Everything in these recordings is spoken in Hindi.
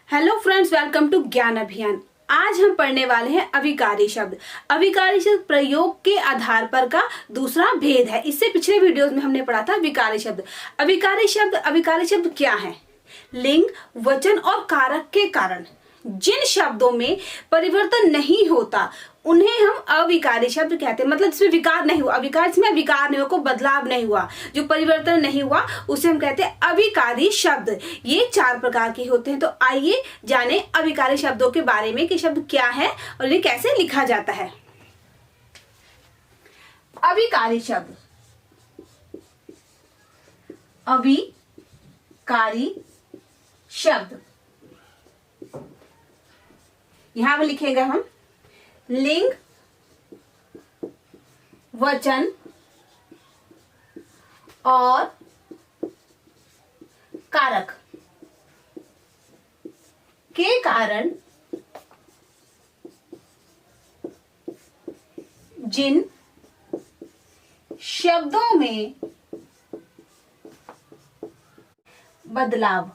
हेलो फ्रेंड्स, वेलकम टू ज्ञान अभियान। आज हम पढ़ने वाले हैं अविकारी शब्द। अविकारी शब्द प्रयोग के आधार पर का दूसरा भेद है। इससे पिछले वीडियोस में हमने पढ़ा था विकारी शब्द। अविकारी शब्द क्या है? लिंग, वचन और कारक के कारण जिन शब्दों में परिवर्तन नहीं होता उन्हें हम अविकारी शब्द कहते हैं। मतलब इसमें विकार नहीं हुआ, अविकार इसमें विकार नहीं हुआ, कोई बदलाव नहीं हुआ, जो परिवर्तन नहीं हुआ उसे हम कहते हैं अविकारी शब्द। ये 4 प्रकार के होते हैं। तो आइए जाने अविकारी शब्दों के बारे में कि शब्द क्या है और इन्हें कैसे लिखा जाता है। अविकारी शब्द, अविकारी शब्द यहां पर लिखेंगे हम लिंग, वचन और कारक के कारण जिन शब्दों में बदलाव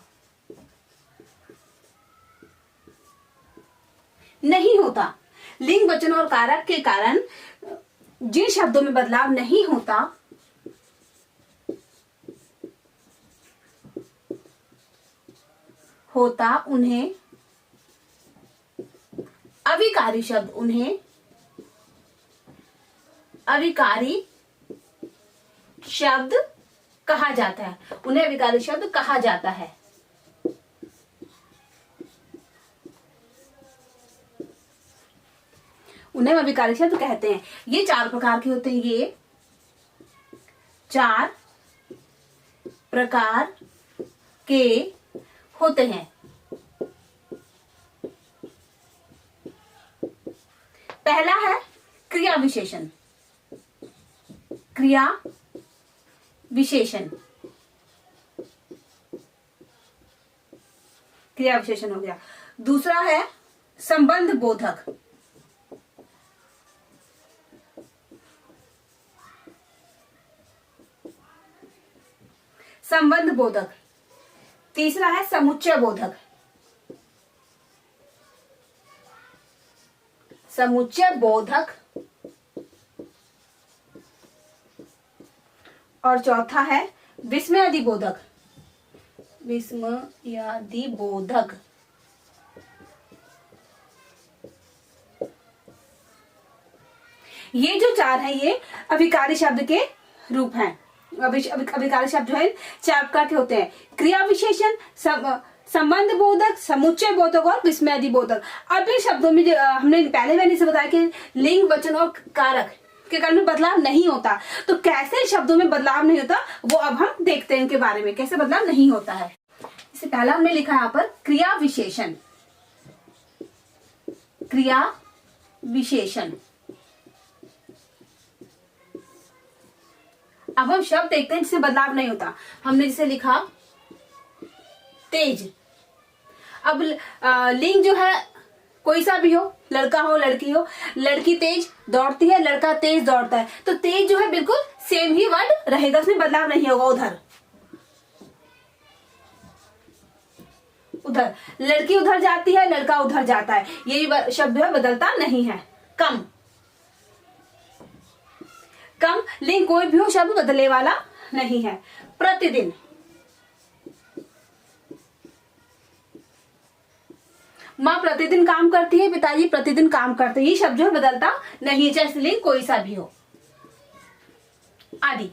नहीं होता। लिंग, वचन और कारक के कारण जिन शब्दों में बदलाव नहीं होता उन्हें अविकारी शब्द कहा जाता है। उन्हें अविकारी शब्द कहा जाता है। उन्हें अविकारी शब्द कहते हैं। ये 4 प्रकार के होते हैं। ये 4 प्रकार के होते हैं। पहला है क्रिया विशेषण। क्रिया विशेषण हो गया। दूसरा है संबंध बोधक। संबंध बोधक। तीसरा है समुच्चय बोधक। और चौथा है विस्मयादि बोधक। ये जो 4 हैं ये अविकारी शब्द के रूप हैं। अविकारी शब्द जो है 4 प्रकार के होते हैं। क्रिया विशेषण, संबंध बोधक, समुच्चय बोधक और विस्मयादि बोधक। अब इन शब्दों में हमने मैंने से बताया कि लिंग, वचन और कारक के कारण में बदलाव नहीं होता। तो कैसे शब्दों में बदलाव नहीं होता वो अब हम देखते हैं इनके बारे में, कैसे बदलाव नहीं होता है। इससे पहला हमने लिखा यहाँ पर क्रिया विशेषण। अब हम शब्द देखते हैं जिससे बदलाव नहीं होता। हमने जिसे लिखा तेज। अब लिंग जो है कोई सा भी हो, लड़का हो लड़की हो, लड़की तेज दौड़ती है, लड़का तेज दौड़ता है, तो तेज जो है बिल्कुल सेम ही वर्ड रहेगा, उसमें बदलाव नहीं होगा। उधर लड़की उधर जाती है, लड़का उधर जाता है, ये शब्द जो है बदलता नहीं है। कम लिंग कोई भी हो, शब्द बदलने वाला नहीं है। प्रतिदिन, माँ प्रतिदिन काम करती है, पिताजी प्रतिदिन काम करते हैं, ये शब्द जो है बदलता नहीं, चाहे लिंग कोई सा भी हो आदि।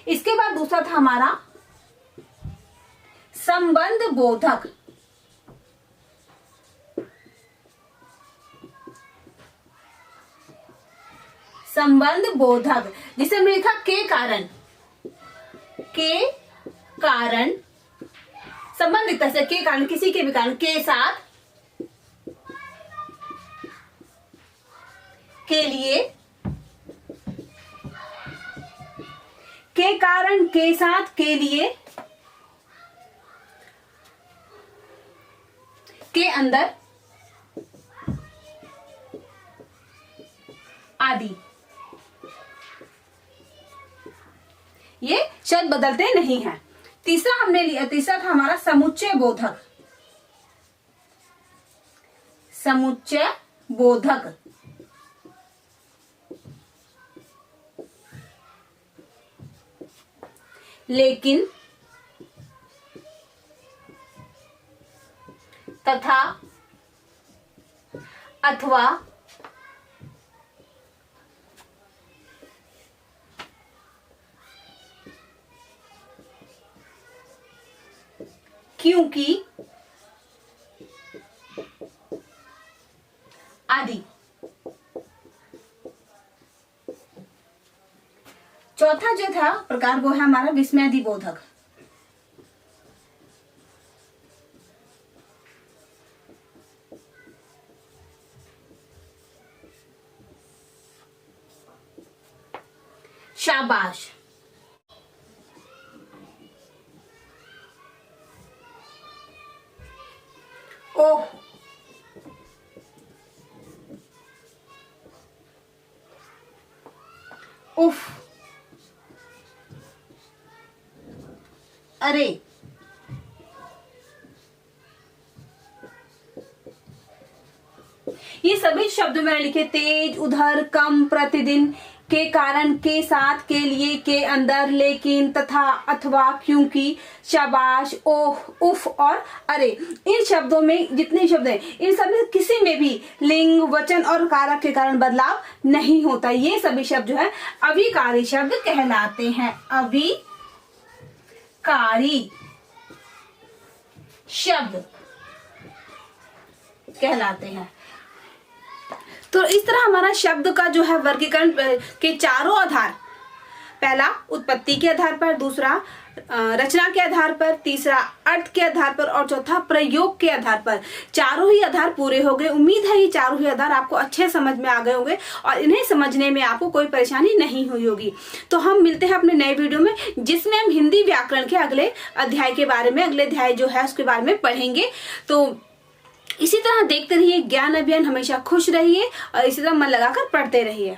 इसके बाद दूसरा था हमारा संबंध बोधक। जिसे हमने लिखा के कारण संबंध दिखता है। के कारण, किसी के भी कारण, के साथ, के लिए, के कारण, के साथ, के लिए, के अंदर आदि। ये शब्द बदलते नहीं हैं। तीसरा हमने लिया, तीसरा था हमारा समुच्चय बोधक। समुच्चय बोधक। लेकिन, तथा, अथवा, क्योंकि आदि। चौथा जो था प्रकार वो है हमारा विस्मयादि बोधक। शाबाश। ओह, उफ, अरे, ये सभी शब्द मैंने लिखे तेज, उधर, कम, प्रतिदिन, के कारण, के साथ, के लिए, के अंदर, लेकिन, तथा, अथवा, क्योंकि, शाबाश, ओह, उफ और अरे। इन शब्दों में जितने शब्द हैं इन सब में किसी में भी लिंग, वचन और कारक के कारण बदलाव नहीं होता। ये सभी शब्द जो है अविकारी शब्द कहलाते हैं। अविकारी शब्द कहलाते हैं। तो इस तरह हमारा शब्द का जो है वर्गीकरण के चारों आधार, पहला उत्पत्ति के आधार पर, दूसरा रचना के आधार पर, तीसरा अर्थ के आधार पर और चौथा प्रयोग के आधार पर, चारों ही आधार पूरे हो गए। उम्मीद है ये चारों ही आधार आपको अच्छे समझ में आ गए होंगे और इन्हें समझने में आपको कोई परेशानी नहीं हुई होगी। तो हम मिलते हैं अपने नए वीडियो में जिसमें हम हिंदी व्याकरण के अगले अध्याय के बारे में, अगले अध्याय जो है उसके बारे में पढ़ेंगे। तो इसी तरह देखते रहिए ज्ञान अभियान, हमेशा खुश रहिए और इसी तरह मन लगाकर पढ़ते रहिए।